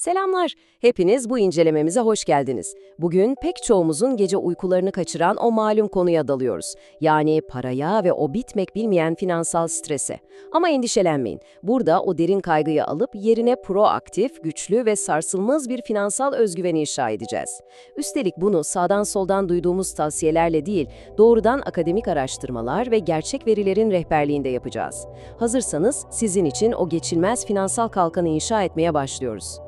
Selamlar. Hepiniz bu incelememize hoş geldiniz. Bugün pek çoğumuzun gece uykularını kaçıran o malum konuya dalıyoruz. Yani paraya ve o bitmek bilmeyen finansal strese. Ama endişelenmeyin. Burada o derin kaygıyı alıp yerine proaktif, güçlü ve sarsılmaz bir finansal özgüven inşa edeceğiz. Üstelik bunu sağdan soldan duyduğumuz tavsiyelerle değil, doğrudan akademik araştırmalar ve gerçek verilerin rehberliğinde yapacağız. Hazırsanız sizin için o geçilmez finansal kalkanı inşa etmeye başlıyoruz.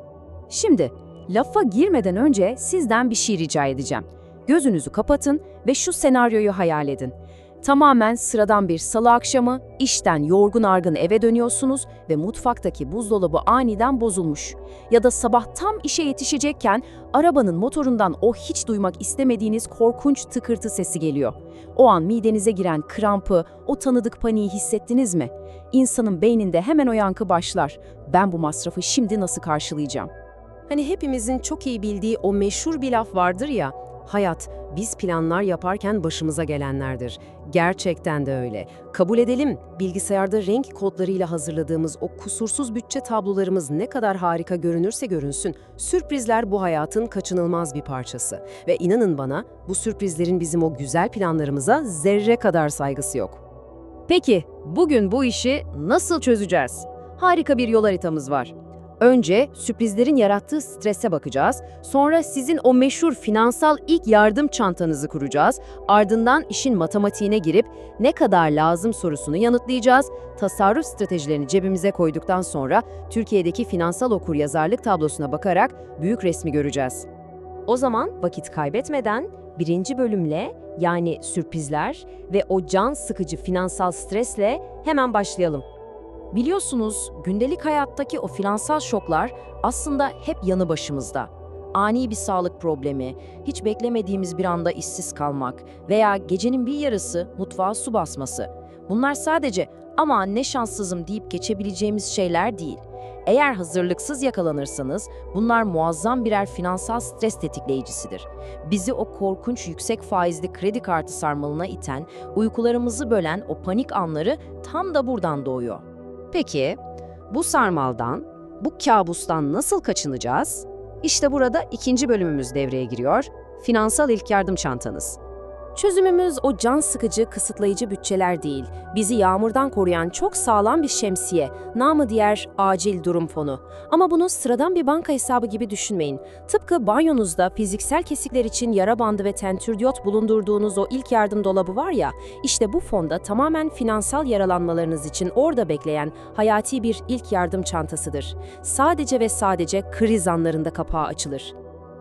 Şimdi, lafa girmeden önce sizden bir şey rica edeceğim. Gözünüzü kapatın ve şu senaryoyu hayal edin. Tamamen sıradan bir salı akşamı, işten yorgun argın eve dönüyorsunuz ve mutfaktaki buzdolabı aniden bozulmuş. Ya da sabah tam işe yetişecekken arabanın motorundan o hiç duymak istemediğiniz korkunç tıkırtı sesi geliyor. O an midenize giren krampı, o tanıdık paniği hissettiniz mi? İnsanın beyninde hemen o yankı başlar. Ben bu masrafı şimdi nasıl karşılayacağım? Hani hepimizin çok iyi bildiği o meşhur bir laf vardır ya, hayat biz planlar yaparken başımıza gelenlerdir. Gerçekten de öyle. Kabul edelim, bilgisayarda renk kodlarıyla hazırladığımız o kusursuz bütçe tablolarımız ne kadar harika görünürse görünsün, sürprizler bu hayatın kaçınılmaz bir parçası. Ve inanın bana, bu sürprizlerin bizim o güzel planlarımıza zerre kadar saygısı yok. Peki, bugün bu işi nasıl çözeceğiz? Harika bir yol haritamız var. Önce sürprizlerin yarattığı strese bakacağız, sonra sizin o meşhur finansal ilk yardım çantanızı kuracağız, ardından işin matematiğine girip ne kadar lazım sorusunu yanıtlayacağız, tasarruf stratejilerini cebimize koyduktan sonra Türkiye'deki finansal okuryazarlık tablosuna bakarak büyük resmi göreceğiz. O zaman vakit kaybetmeden birinci bölümle yani sürprizler ve o can sıkıcı finansal stresle hemen başlayalım. Biliyorsunuz, gündelik hayattaki o finansal şoklar aslında hep yanı başımızda. Ani bir sağlık problemi, hiç beklemediğimiz bir anda işsiz kalmak veya gecenin bir yarısı mutfağa su basması. Bunlar sadece "aman ne şanssızım" deyip geçebileceğimiz şeyler değil. Eğer hazırlıksız yakalanırsanız bunlar muazzam birer finansal stres tetikleyicisidir. Bizi o korkunç yüksek faizli kredi kartı sarmalına iten, uykularımızı bölen o panik anları tam da buradan doğuyor. Peki, bu sarmaldan, bu kabustan nasıl kaçınacağız? İşte burada ikinci bölümümüz devreye giriyor. Finansal ilk yardım çantanız. Çözümümüz o can sıkıcı, kısıtlayıcı bütçeler değil. Bizi yağmurdan koruyan çok sağlam bir şemsiye, namı diğer acil durum fonu. Ama bunu sıradan bir banka hesabı gibi düşünmeyin. Tıpkı banyonuzda fiziksel kesikler için yara bandı ve tentürdiyot bulundurduğunuz o ilk yardım dolabı var ya, işte bu fonda tamamen finansal yaralanmalarınız için orada bekleyen hayati bir ilk yardım çantasıdır. Sadece ve sadece kriz anlarında kapağı açılır.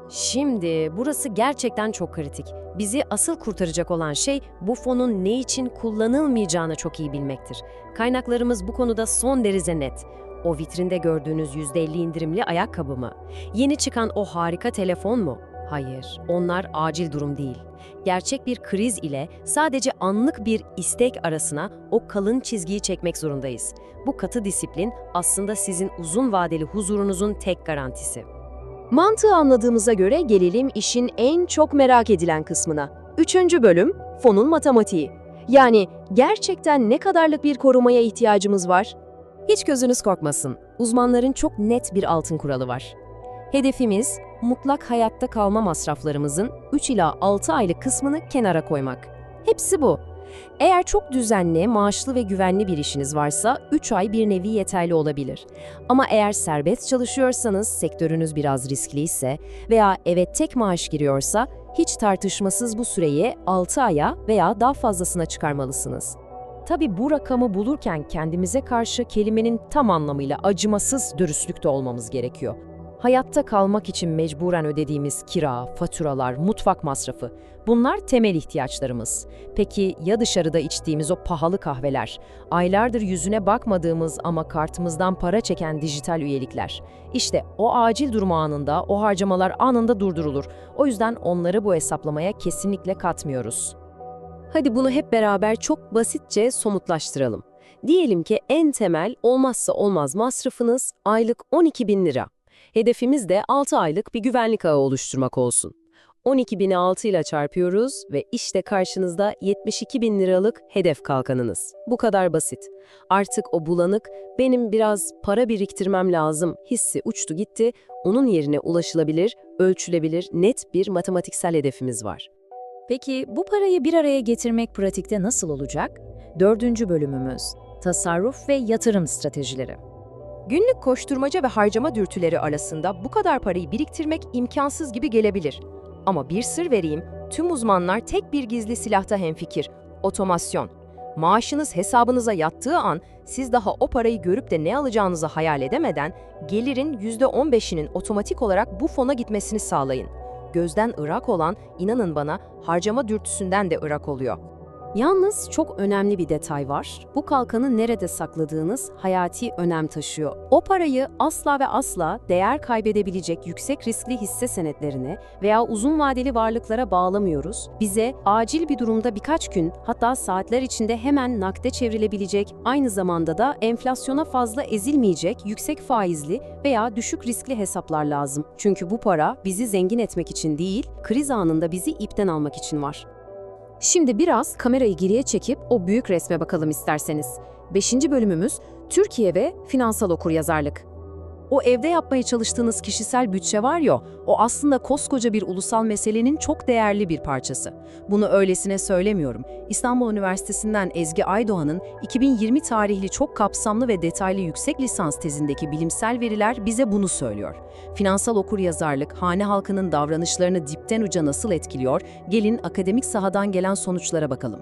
Şimdi burası gerçekten çok kritik. Bizi asıl kurtaracak olan şey bu fonun ne için kullanılmayacağını çok iyi bilmektir. Kaynaklarımız bu konuda son derece net. O vitrinde gördüğünüz %50 indirimli ayakkabı mı? Yeni çıkan o harika telefon mu? Hayır, onlar acil durum değil. Gerçek bir kriz ile sadece anlık bir istek arasına o kalın çizgiyi çekmek zorundayız. Bu katı disiplin aslında sizin uzun vadeli huzurunuzun tek garantisi. Mantığı anladığımıza göre gelelim işin en çok merak edilen kısmına. Üçüncü bölüm, fonun matematiği. Yani gerçekten ne kadarlık bir korumaya ihtiyacımız var? Hiç gözünüz korkmasın. Uzmanların çok net bir altın kuralı var. Hedefimiz, mutlak hayatta kalma masraflarımızın 3 ila 6 aylık kısmını kenara koymak. Hepsi bu. Eğer çok düzenli, maaşlı ve güvenli bir işiniz varsa 3 ay bir nevi yeterli olabilir. Ama eğer serbest çalışıyorsanız, sektörünüz biraz riskliyse veya eve tek maaş giriyorsa hiç tartışmasız bu süreyi 6 aya veya daha fazlasına çıkarmalısınız. Tabii bu rakamı bulurken kendimize karşı kelimenin tam anlamıyla acımasız dürüstlükte olmamız gerekiyor. Hayatta kalmak için mecburen ödediğimiz kira, faturalar, mutfak masrafı, bunlar temel ihtiyaçlarımız. Peki ya dışarıda içtiğimiz o pahalı kahveler, aylardır yüzüne bakmadığımız ama kartımızdan para çeken dijital üyelikler? İşte o acil durum anında, o harcamalar anında durdurulur. O yüzden onları bu hesaplamaya kesinlikle katmıyoruz. Hadi bunu hep beraber çok basitçe somutlaştıralım. Diyelim ki en temel olmazsa olmaz masrafınız aylık 12.000 lira. Hedefimiz de 6 aylık bir güvenlik ağı oluşturmak olsun. 12.000'i 6 ile çarpıyoruz ve işte karşınızda 72.000 liralık hedef kalkanınız. Bu kadar basit. Artık o bulanık, benim biraz para biriktirmem lazım hissi uçtu gitti, onun yerine ulaşılabilir, ölçülebilir, net bir matematiksel hedefimiz var. Peki bu parayı bir araya getirmek pratikte nasıl olacak? 4. bölümümüz, tasarruf ve yatırım stratejileri. Günlük koşturmaca ve harcama dürtüleri arasında bu kadar parayı biriktirmek imkansız gibi gelebilir. Ama bir sır vereyim, tüm uzmanlar tek bir gizli silahta hemfikir: otomasyon. Maaşınız hesabınıza yattığı an, siz daha o parayı görüp de ne alacağınızı hayal edemeden, gelirin %15'inin otomatik olarak bu fona gitmesini sağlayın. Gözden ırak olan, inanın bana, harcama dürtüsünden de ırak oluyor. Yalnız çok önemli bir detay var. Bu kalkanı nerede sakladığınız hayati önem taşıyor. O parayı asla ve asla değer kaybedebilecek yüksek riskli hisse senetlerine veya uzun vadeli varlıklara bağlamıyoruz. Bize acil bir durumda birkaç gün, hatta saatler içinde hemen nakde çevrilebilecek, aynı zamanda da enflasyona fazla ezilmeyecek yüksek faizli veya düşük riskli hesaplar lazım. Çünkü bu para bizi zengin etmek için değil, kriz anında bizi ipten almak için var. Şimdi biraz kamerayı geriye çekip o büyük resme bakalım isterseniz. 5. bölümümüz Türkiye ve finansal okuryazarlık. O evde yapmaya çalıştığınız kişisel bütçe var ya, o aslında koskoca bir ulusal meselenin çok değerli bir parçası. Bunu öylesine söylemiyorum. İstanbul Üniversitesi'nden Ezgi Aydoğan'ın 2020 tarihli çok kapsamlı ve detaylı yüksek lisans tezindeki bilimsel veriler bize bunu söylüyor. Finansal okuryazarlık, hane halkının davranışlarını dipten uca nasıl etkiliyor? Gelin akademik sahadan gelen sonuçlara bakalım.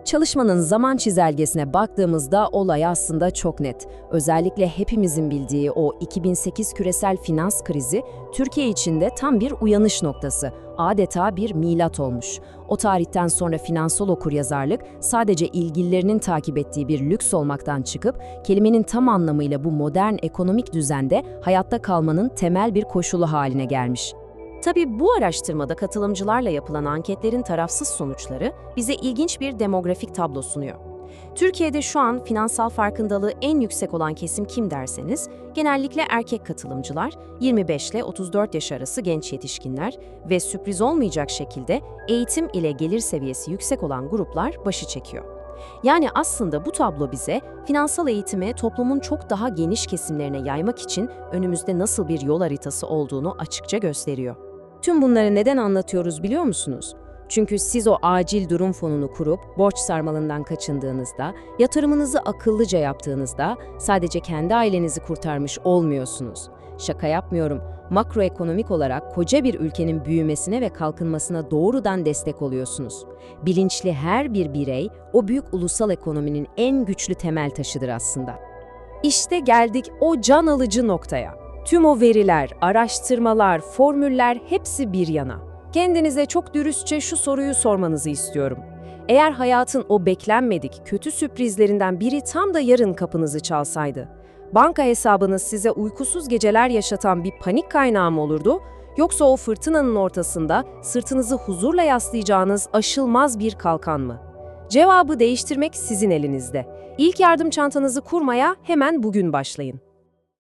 Çalışmanın zaman çizelgesine baktığımızda olay aslında çok net. Özellikle hepimizin bildiği o 2008 küresel finans krizi Türkiye için de tam bir uyanış noktası. Adeta bir milat olmuş. O tarihten sonra finansal okuryazarlık sadece ilgililerinin takip ettiği bir lüks olmaktan çıkıp kelimenin tam anlamıyla bu modern ekonomik düzende hayatta kalmanın temel bir koşulu haline gelmiş. Tabii bu araştırmada katılımcılarla yapılan anketlerin tarafsız sonuçları bize ilginç bir demografik tablo sunuyor. Türkiye'de şu an finansal farkındalığı en yüksek olan kesim kim derseniz, genellikle erkek katılımcılar, 25 ile 34 yaş arası genç yetişkinler ve sürpriz olmayacak şekilde eğitim ile gelir seviyesi yüksek olan gruplar başı çekiyor. Yani aslında bu tablo bize finansal eğitimi toplumun çok daha geniş kesimlerine yaymak için önümüzde nasıl bir yol haritası olduğunu açıkça gösteriyor. Tüm bunları neden anlatıyoruz biliyor musunuz? Çünkü siz o acil durum fonunu kurup borç sarmalından kaçındığınızda, yatırımınızı akıllıca yaptığınızda sadece kendi ailenizi kurtarmış olmuyorsunuz. Şaka yapmıyorum. Makroekonomik olarak koca bir ülkenin büyümesine ve kalkınmasına doğrudan destek oluyorsunuz. Bilinçli her bir birey o büyük ulusal ekonominin en güçlü temel taşıdır aslında. İşte geldik o can alıcı noktaya. Tüm o veriler, araştırmalar, formüller hepsi bir yana. Kendinize çok dürüstçe şu soruyu sormanızı istiyorum. Eğer hayatın o beklenmedik, kötü sürprizlerinden biri tam da yarın kapınızı çalsaydı, banka hesabınız size uykusuz geceler yaşatan bir panik kaynağı mı olurdu, yoksa o fırtınanın ortasında sırtınızı huzurla yaslayacağınız aşılmaz bir kalkan mı? Cevabı değiştirmek sizin elinizde. İlk yardım çantanızı kurmaya hemen bugün başlayın.